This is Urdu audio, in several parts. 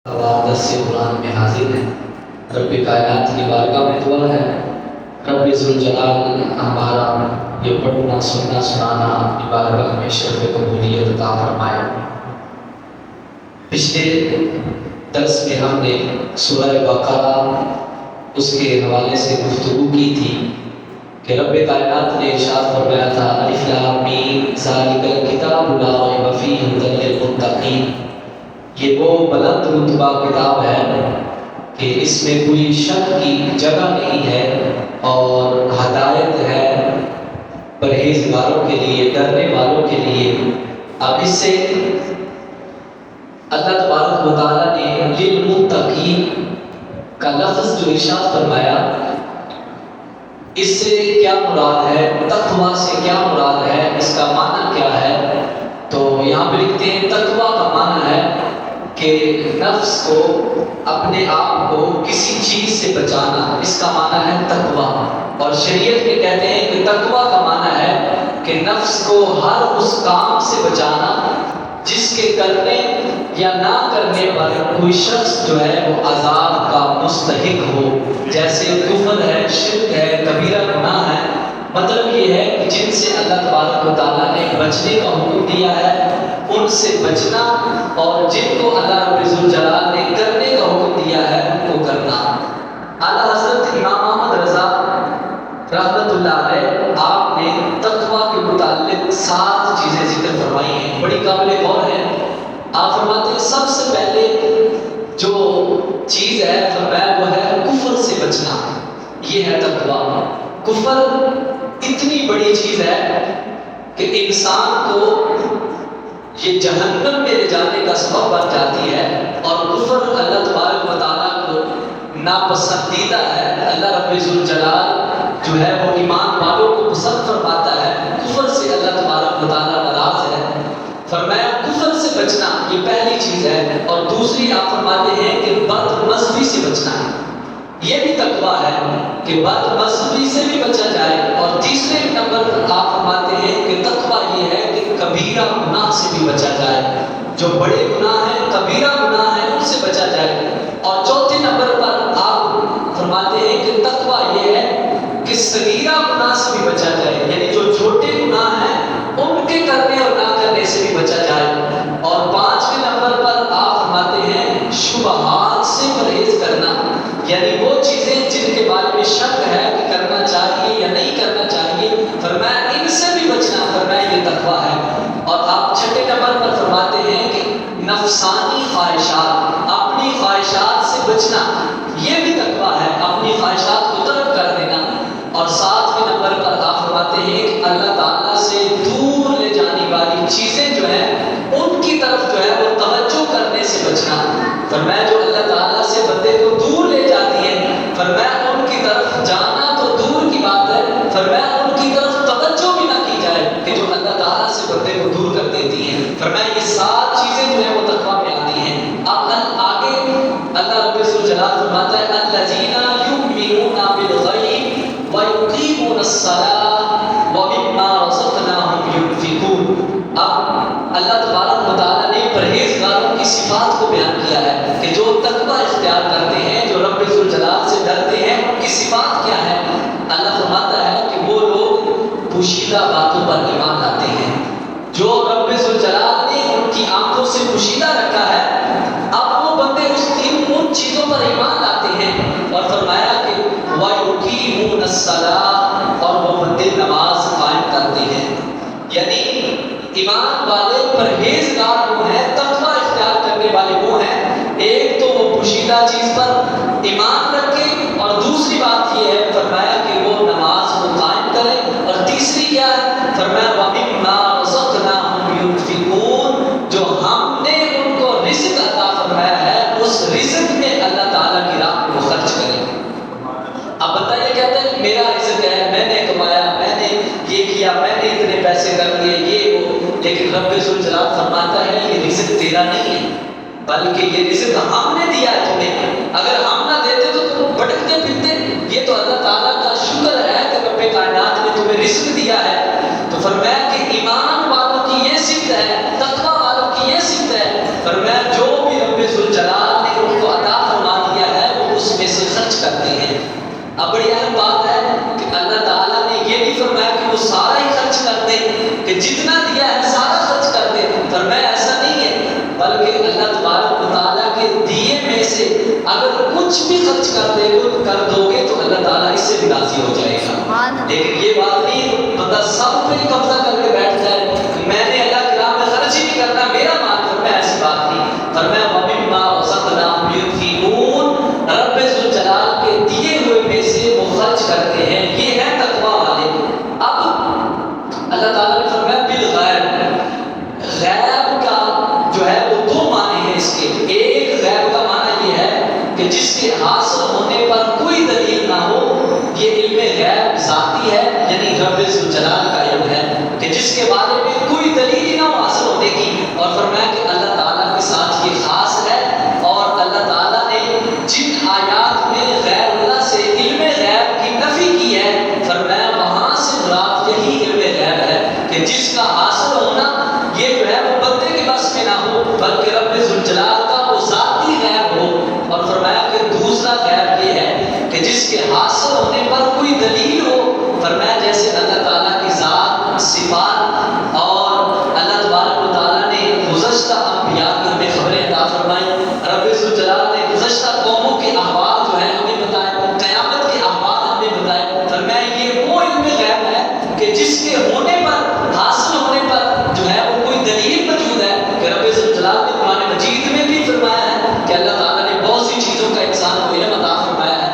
10 سے قرآن میں حاضر ہے۔ رب کائنات کی بارگاہ میں دعا ہے، رب ذوالجلال ہمارا یہ پڑھنا سننا سنانا اپنی بارگاہ میں شرف قبولیت عطا فرمائے۔ پچھلے درس میں ہم نے سورہ بقرہ اس کے حوالے سے گفتگو کی تھی کہ رب کائنات نے ارشاد فرمایا تھا الف لام میم ذالک الکتاب لا ریب فیہ ھدی للمتقین، یہ وہ بلند رتبہ کتاب ہے کہ اس میں کوئی شک کی جگہ نہیں ہے اور ہدایت ہے پرہیزگاروں کے لیے، ڈرنے والوں کے لیے۔ اب اس سے اللہ تبارک و تعالیٰ نے للمتقین کا لفظ جو ارشاد فرمایا، اس سے کیا مراد ہے، تقویٰ سے کیا مراد ہے، اس کا معنی کیا ہے؟ تو یہاں پہ لکھتے ہیں تقویٰ کا معنی ہے کہ نفس کو، اپنے آپ کو کسی چیز سے بچانا، اس کا معنی ہے تقویٰ۔ اور شریعت میں کہتے ہیں کہ تقویٰ کا معنی ہے کہ نفس کو ہر اس کام سے بچانا جس کے کرنے یا نہ کرنے پر کوئی شخص جو ہے وہ عذاب کا مستحق ہو، جیسے کفر ہے، شرک ہے، کبیرہ گناہ ہے۔ مطلب یہ ہے کہ جن سے اللہ تبارک و تعالیٰ نے بچنے کا حکم دیا ہے ان سے بچنا، اور جن کو اللہ رب ذوالجلال نے کرنے کا حکم دیا ہے ان کو کرنا۔ اعلیٰ حضرت امام احمد رضا رحمۃ اللہ علیہ آپ نے تقویٰ کے متعلق 7 چیزیں ذکر فرمائی ہیں، بڑی قابل غور ہیں۔ آپ فرماتے ہیں سب سے پہلے جو چیز ہے فرمایا وہ ہے کفر سے بچنا، یہ ہے تقویٰ۔ کفر اتنی بڑی چیز ہے کہ انسان کو یہ جہنم میں لے جانے کا سبب بن جاتی ہے، اور کفر اللہ تبارک و تعالیٰ کو ناپسندیدہ ہے۔ اللہ رب ذوالجلال جو ہے وہ ایمان والوں کو پسند فرماتا ہے، کفر سے اللہ تبارک و تعالیٰ ناراض ہے۔ فرمایا کفر سے بچنا یہ پہلی چیز ہے، اور دوسری آپ فرماتے ہیں کہ بد مذہبی سے بچنا ہے، یہ بھی تقویٰ ہے کہ بد مذہبی سے بھی بچا جائے۔ اور تیسرے نمبر پر آپ فرماتے ہیں کہ تقویٰ یہ ہے کہ کبیرہ گناہ سے بھی بچا جائے، جو بڑے گناہ ہیں، کبیرہ گناہ ہیں، ان سے بچا جائے۔ اور چوتھے نمبر پر آپ فرماتے ہیں کہ تقویٰ یہ ہے کہ صغیرہ گناہ سے بھی بچا جائے، یعنی جو چھوٹے گناہ ہیں ان کے کرنے اور نہ کرنے سے بھی بچا جائے۔ اور 5ویں نمبر پر آپ فرماتے ہیں شبہات سے پرہیز کرنا، یعنی وہ چیزیں جن کے بارے میں شک ہے کہ کرنا چاہیے یا نہیں کرنا چاہیے، فرمایا ان سے بھی بچنا، فرمایا یہ تقویٰ ہے۔ اور آپ 6 نمبر پر فرماتے ہیں کہ نفسانی خواہشات، اپنی خواہشات سے بچنا، یہ بھی تقویٰ ہے، اپنی خواہشات کو ترک کر دینا۔ اور 7ویں نمبر پر آپ فرماتے ہیں کہ اللہ تعالیٰ سے دور لے جانے والی چیزیں جو ہیں ان کی طرف جو ہے وہ توجہ کرنے سے بچنا۔ فرمایا جو اللہ تعالیٰ سے بندے کو دور لے جاتی ہیں، فرمایا ان کی طرف جانا تو دور کی بات ہے، فرمایا ان کی طرف توجہ بھی نہ کی جائے کہ جو اللہ تعالیٰ سے بندے کو دور کر دیتی ہیں۔ فرمایا یہ 7 چیزیں جو ہیں وہ تقویٰ میں آتی ہیں۔ اب آگے اللہ رب ذوالجلال فرماتا ہے الذین یؤمنون بالغیب ویقیمون الصلاۃ ومما رزقناہم ینفقون۔ اب اللہ تبارک و تعالیٰ نے پرہیزگاروں کی صفات کو بیان کیا ہے کہ جو تقویٰ اختیار کرتے ہیں، جو رب ذوالجلال سے ڈرتے ہیں، ان کی صفات کیا ہے؟ اللہ فرماتا ہے کہ وہ لوگ پوشیدہ باتوں پر ایمان لاتے ہیں، جو رب ذوالجلال نے ان کی آنکھوں سے پوشیدہ رکھا ہے، اب وہ بندے ان چیزوں پر ایمان لاتے ہیں۔ اور فرمایا کہ وَيُقِيمُونَ الصَّلَاةَ، اور وہ بندے نماز قائم کرتے ہیں۔ یعنی ایمان والے پرہیزگار وہ ہیں، تقویٰ اختیار کرنے والے وہ ہیں، ایک تو وہ پوشیدہ چیز پر ایمان رکھے، اور دوسری بات یہ ہے فرمایا کہ وہ نماز کو قائم کرے، اور تیسری کیا ہے؟ فرمایا وَمِمَّا رَزَقْنَاهُمْ يُنْفِقُونَ، جو ہم نے ان کو رزق عطا فرمایا ہے اس رزق میں اللہ تعالیٰ کی راہ میں وہ خرچ کریں۔ اب بتائیے کہتے ہیں میرا رزق ہے، میں نے کمایا، میں نے یہ کیا، میں نے اتنے پیسے کر لیے، یہ وہ، لیکن رب ذوالجلال فرماتا ہے یہ رزق تیرا نہیں ہے، بلکہ یہ رزق ہم نے دیا ہے تمہیں۔ اگر ہم نہ دیتے تو تم بھٹکتے پھرتے، یہ تو اللہ تعالیٰ کا شکر ہے کہ رب کائنات نے تمہیں رزق دیا ہے۔ تو فرمایا کہ ایمان والوں کی یہ صفت ہے، تقویٰ والوں کی یہ صفت ہے، فرمایا جو بھی رب ذوالجلال نے کچھ بھی خرچ کر دو گے تو اللہ تعالیٰ اس سے بھی راضی ہو جائے گا. لیکن یہ بات نہیں بندہ سب پہ قبضہ کر کے بیٹھ جائے کہ میں نے اللہ کی راہ میں خرچ ہی نہیں کرنا, میرا مال کرنا, ایسی بات نہیں. فرمایا وَمِمَّا رَزَقْنَاهُمْ يُنْفِقُونَ, رب ذوالجلال کے دیے ہوئے میں سے وہ خرچ کرتے ہیں. یہ ہے تقویٰ والے. اب اللہ تعالیٰ نے فرمایا بالغیب, غیب کا جو ہے وہ دو معنی ہیں اس کے. ایک غیب کا معنی یہ ہے کہ جس کے حاصل ہونے پر کوئی دلیل نہ ہو, یہ علم غیب ذاتی ہے, یعنی رب ذوالجلال کا علم ہے کہ جس کے بارے میں کوئی دلیل ہی نہ ہو حاصل ہونے کی. اور فرمایا کہ اللہ تعالیٰ کے ساتھ یہ خاص ہے. اور اللہ تعالیٰ نے جن آیات میں غیر اللہ سے علم غیب کی نفی کی ہے, فرمایا وہاں سے مراد یہی علم غیب ہے کہ جس کا حاصل ہونا یہ جو ہے وہ بندے کے بس میں نہ ہو, بلکہ رب ذوالجلال کا وہ ذاتی غیب ہو. اور فرمایا کہ دوسرا غیب یہ ہے کہ جس کے حاصل ہونے پر کوئی دلیل ہو. فرمایا جیسے اللہ تعالیٰ کی ذات, صفات, اور اللہ تبارک و تعالیٰ نے گزشتہ انبیاء کی ہمیں خبریں عطا فرمائی. رب ذوالجلال نے گزشتہ قوموں کے احوال جو ہے ہمیں بتائے, قیامت کے احوال ہمیں بتائے. فرمایا یہ وہ علم غیب ہے کہ جس کے ہونے پر, حاصل ہونے پر جو ہے وہ کوئی دلیل موجود ہے. کہ رب ذوالجلال نے قرآن مجید میں بھی فرمایا ہے کہ اللہ تعالیٰ نے بہت سی چیزوں کا انسان کو علم عطا فرمایا ہے.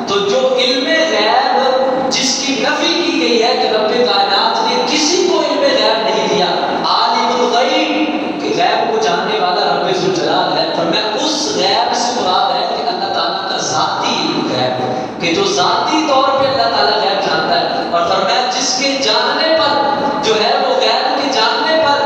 تو جو علم غیب جس کی نفی کی گئی ہے کہ رب کائنات نے کسی کو علم غیب نہیں دیا, عالم الغیب کہ غیب کو جاننے والا رب ذوالجلال ہے. فرمایا اس غیب سے مراد ہے کہ اللہ تعالیٰ کا ذاتی علم غیب, کہ جو ذاتی طور پہ اللہ تعالیٰ غیب جانتا ہے. اور فرمایا جس کے جاننے پر جو ہے وہ غیب کے جاننے پر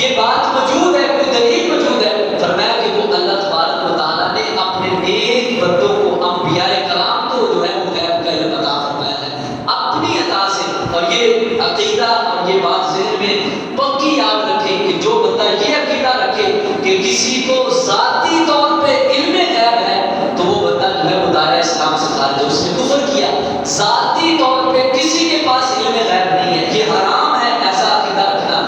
یہ بات موجود ہے, کوئی دلیل موجود ہے. فرمایا کہ وہ اللہ تبارک و تعالیٰ نے اپنے نیک بندوں کو, انبیاء کرام کو جو ہے وہ غیب کا علم عطا فرمایا ہے اپنی عطا سے. اور یہ عقیدہ اور یہ بات ذہن میں پکی یاد رکھیں کہ جو بندہ یہ عقیدہ رکھے کہ کسی کو ذاتی طور پہ علم غیب ہے تو وہ بندہ جو ہے وہ دائرہ اسلام سے خارج ہے, اس نے کفر کیا. ذاتی طور پہ کسی کے پاس علم غیب نہیں ہے, یہ حرام ہے ایسا عقیدہ رکھنا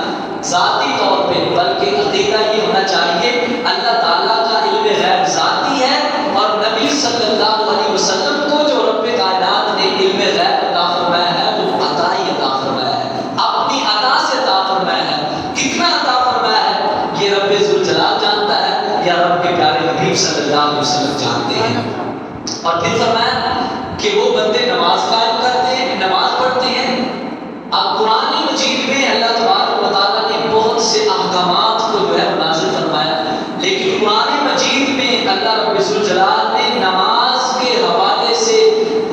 ذاتی طور پہ. بلکہ عقیدہ یہ ہونا چاہیے اللہ تعالیٰ کا علم غیب ذاتی ہے, اور نبی صلی اللہ علیہ وسلم کو جو رب کائنات نے علم غیب عطا فرمایا ہے وہ عطا ہی عطا فرمایا ہے, اپنی عطا سے عطا فرمایا ہے. کتنا عطا فرمایا ہے یہ رب ذوالجلال جانتا ہے یا رب کے پیارے حبیب صلی اللہ علیہ وسلم جانتے ہیں. اور پھر فرمایا کہ وہ بندے نماز قائم کرتے ہیں, نماز پڑھتے ہیں. اب قرآن مجید میں اللہ تبارک و تعالیٰ نے بہت سے احکامات کو جو ہے نازل فرمایا, لیکن قرآن مجید میں اللہ رب ذوالجلال نے نماز کے حوالے سے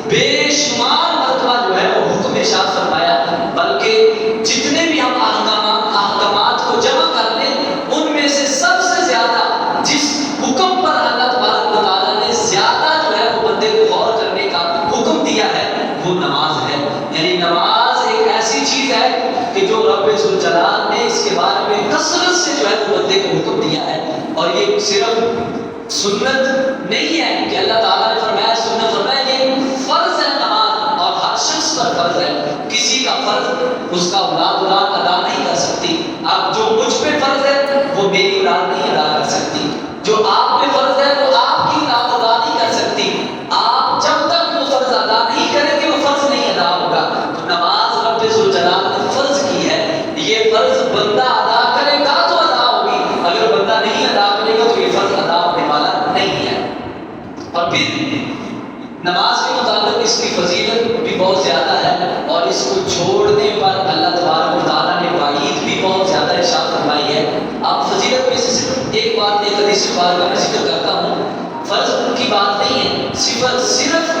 بے شمار مرتبہ جو ہے وہ حکم ارشاد فرمایا. بلکہ جتنے بھی ہم احکامات کو جمع کر لیں ان میں سے سب سے زیادہ جس حکم پر اللہ تبارک و تعالیٰ نے زیادہ جو ہے وہ بندے کو غور کرنے کا حکم دیا ہے وہ نماز ہے. یعنی نماز ایک ایسی چیز ہے کہ جو رب ذوالجلال نے اس کے بارے میں کثرت سے جو ہے وہ بندے کو حکم دیا ہے. اور یہ صرف سنت نہیں ہے کہ اللہ تعالیٰ نے فرمایا سنت, فرمایا یہ فرض ہے نماز, اور ہر شخص پر فرض ہے. کسی کا فرض اس کا اولاد ادا نہیں کر سکتی. اب جو مجھ پہ فرض ہے وہ میری اولاد نہیں ادا کر سکتی, جو آپ پہ فرض ہے وہ آپ کی اولاد ادا نہیں کر سکتی. آپ جب تک وہ فرض ادا نہیں کریں گے وہ فرض نہیں ادا ہوگا. تو نماز رب ذوالجلال نے فرض کی ہے, یہ فرض بندہ ادا کرے گا تو ادا ہوگی, اگر بندہ نہیں ادا کرے گا تو یہ فرض ادا ہونے والا نہیں ہے. اور پھر نماز کے متعلق اس کی فضیلت بھی بہت زیادہ ہے, اور اس کو چھوڑنے پر اللہ تبارک و تعالیٰ نے وعید بھی بہت زیادہ ارشاد فرمائی ہے. اب فضیلت میں سے صرف ایک بات, ایک حدیث پاک کا میں ذکر کرتا ہوں. فرض کی بات نہیں ہے, صرف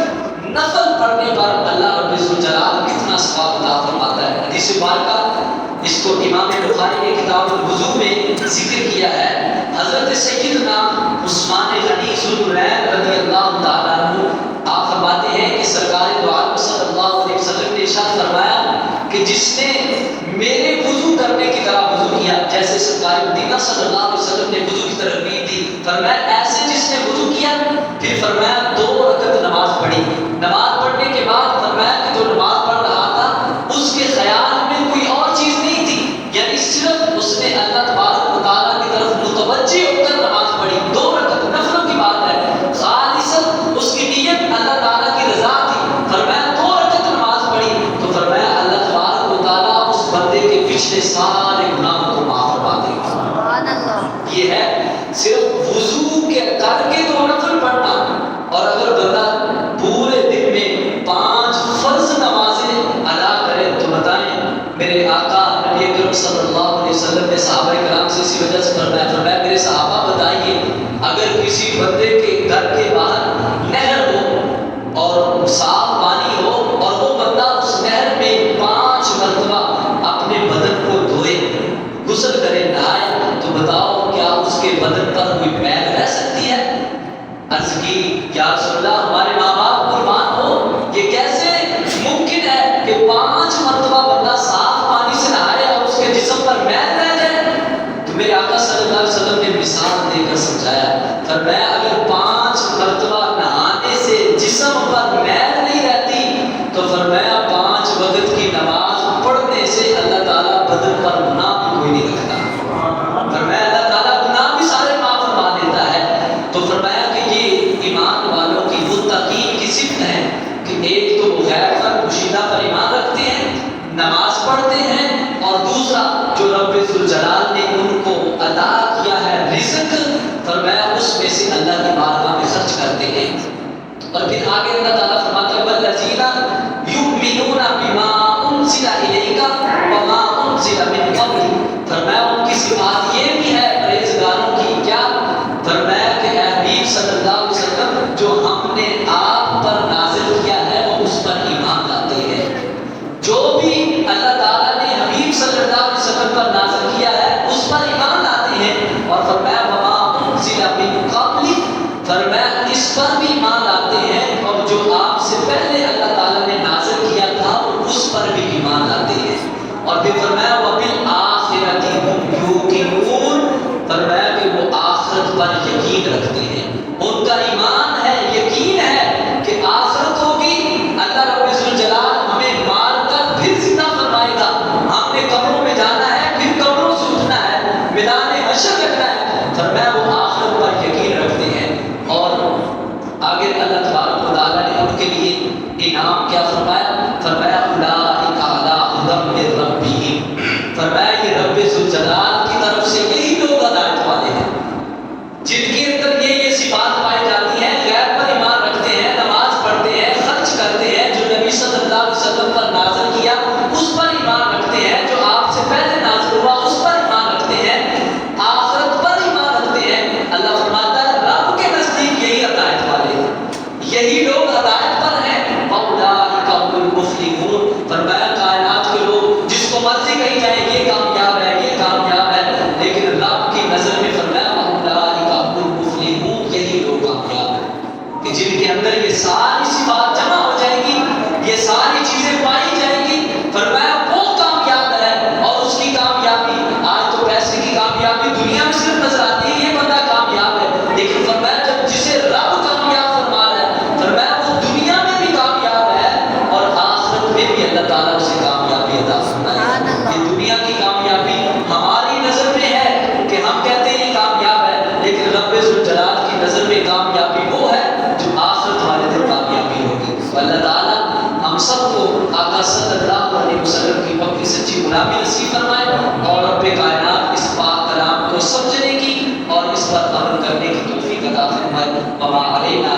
نفل پڑھنے پر اللہ رب ذوالجلال کتنا ثواب عطا فرماتا ہے. حدیث پاک کا اس کو امام بخاری نے کتاب الوضو میں ذکر کیا ہے. حضرت سیدنا عثمان غنی ذوالنورین رضی اللہ تعالیٰ عنہ آپ فرماتے ہیں کہ سرکار دو عالم صلی اللہ علیہ وسلم نے ارشاد فرمایا کہ جس نے میرے وضو کرنے کی طرح وضو کیا, جیسے سرکار مدینہ صلی اللہ علیہ وسلم نے وضو کی ترغیب دی, فرمایا ایسے جس نے وضو کیا, پھر فرمایا 2 رکعت نماز پڑھی. نماز پڑھنے کے بعد فرمایا کہ جو نماز پڑھ رہا تھا اس کے خیال میں کوئی اور چیز نہیں تھی, یعنی صرف اس نے اللہ تبارک و تعالیٰ کی طرف متوجہ ہو کر نماز پڑھی. 2 رکعت نفلوں کی بات ہے, خالصاً عرض کی یا رسول اللہ ہمارے ماں باپ قربان ہو، یہ کیسے ممکن ہے کہ 5 مرتبہ بندہ صاف پانی سے نہائے اور اس کے جسم پر میل رہ جائے؟ تو میرے آقا صلی اللہ علیہ وسلم نے مثال دے کر سمجھایا، فرمایا اگر 5 مرتبہ نہانے سے جسم پر میل نہیں رہتی تو فرمایا 5 وقت کی نماز پڑھنے سے اللہ تعالیٰ بدن پر گناہ بھی کوئی نہیں رکھتا۔ فرمایا اللہ تعالیٰ گناہ بھی سارے معاف فرما دیتا ہے۔ تو فرمایا کہ یہ ایمان والوں کی متقین کی صفت ہے کہ ایک تو وہ غیب پر پوشیدہ پر ایمان رکھتے ہیں، نماز پڑھتے ہیں، اور دوسرا جو رب ذوالجلال نے ان کو عطا کیا ہے رزق، فرمایا اس میں سے اللہ کی بارگاہ میں خرچ کرتے ہیں۔ اور پھر آگے اللہ تعالیٰ فرماتا ہے والذین یؤمنون بما انزل الیک وما انزل من قبلک، فرمایا ان کی صفات یہ بھی ہے پرہیزگاروں کی، کیا؟ فرمایا کہ اے حبیب صلی اللہ علیہ وسلم جو ہم نے آپ پر نازل کیا ہے وہ اس پر ایمان لاتے ہیں۔ جو بھی اللہ تعالیٰ نے حبیب صلی اللہ علیہ وسلم پر نازل کیا ہے اس پر ایمان لاتے ہیں۔ اور فرمایا وما انزل من قبلک، فرمایا اس پر بھی ایمان لاتے ہیں، اور جو آپ سے پہلے اللہ تعالیٰ نے نازل کیا تھا اس پر بھی ایمان لاتے ہیں۔ اور پھر فرمایا وبالآخرۃ ہم یوقنون، فرمایا کہ وہ آخرت پر یقین رکھتے ہیں، ان کا ایمان ہے، یقین ہے کہ آخرت ہوگی، اللہ رب ذوالجلال ہمیں مار کر پھر زندہ فرمائے گا، ہم نے قبروں میں جانا ہے، پھر قبروں سے اٹھنا ہے، میدان حشر کرنا ہے، فرمایا وہ آخرت پر یقین رکھتے ہیں۔ اور آگے اللہ تبارک و تعالیٰ نے ان کے لیے انعام کیا فرمایا؟ فرمایا اولئک علی ھدی من ربہم، فرمایا یہ رب ذوالجلال کی طرف سے یہی لوگ ہدایت والے ہیں جن کے اندر یہ صفات پائی جاتی ہیں، غیب پر ایمان رکھتے ہیں، نماز پڑھتے ہیں، خرچ کرتے ہیں، جو نبی صلی اللہ علیہ وسلم پر نازل کیا اس پر ایمان رکھتے ہیں، جو آپ سے پہلے نازل ہوا اس پر ایمان رکھتے ہیں، آخرت پر ایمان رکھتے ہیں۔ اللہ فرماتا ہے رب کے نزدیک یہی ہدایت والے ہیں، یہی لوگ ہدایت پر ہیں۔ وَأُولَٰئِکَ هُمُ الْمُفْلِحُونَ، فرمایا کائنات کے لوگ جس کو مرضی کہی جائے یہ کامیاب ہے، یہ کامیاب ہے، لیکن رب کی نظر میں فرمایا وَأُولَٰئِکَ هُمُ الْمُفْلِحُونَ، یہی لوگ کامیاب ہیں کہ جن کے اندر یہ ساری صفات جمع ہو جائے گی، یہ ساری چیزیں پائی جائیں گی، فرمایا وہ کامیاب ہے۔ اور اس کی کامیابی آج تو پیسے کی کامیابی دنیا میں صرف نظر آتی ہے، یہ بندہ کامیاب ہے، لیکن فرمایا جب جسے رب کامیاب فرما رہا ہے، فرمایا وہ دنیا میں بھی کامیاب ہے اور آخرت میں بھی اللہ تعالیٰ اسے کامیابی عطا فرمائے۔ یہ دنیا کی کامیابی ہماری نظر میں ہے کہ ہم کہتے ہیں یہ کامیاب ہے، لیکن رب ذوالجلال کی نظر میں کامیابی وہ ہے جو آخرت والے دن کامیابی ہوگی۔ اللہ تعالیٰ ہم سب کو آقا صلی اللہ علیہ وسلم کی پکی سچی غلامی نصیب فرمائے، اور رب کائنات اس پاک کلام کو سمجھنے کی اور اس پر عمل کرنے کی توفیق عطا فرمائے۔ وما علینا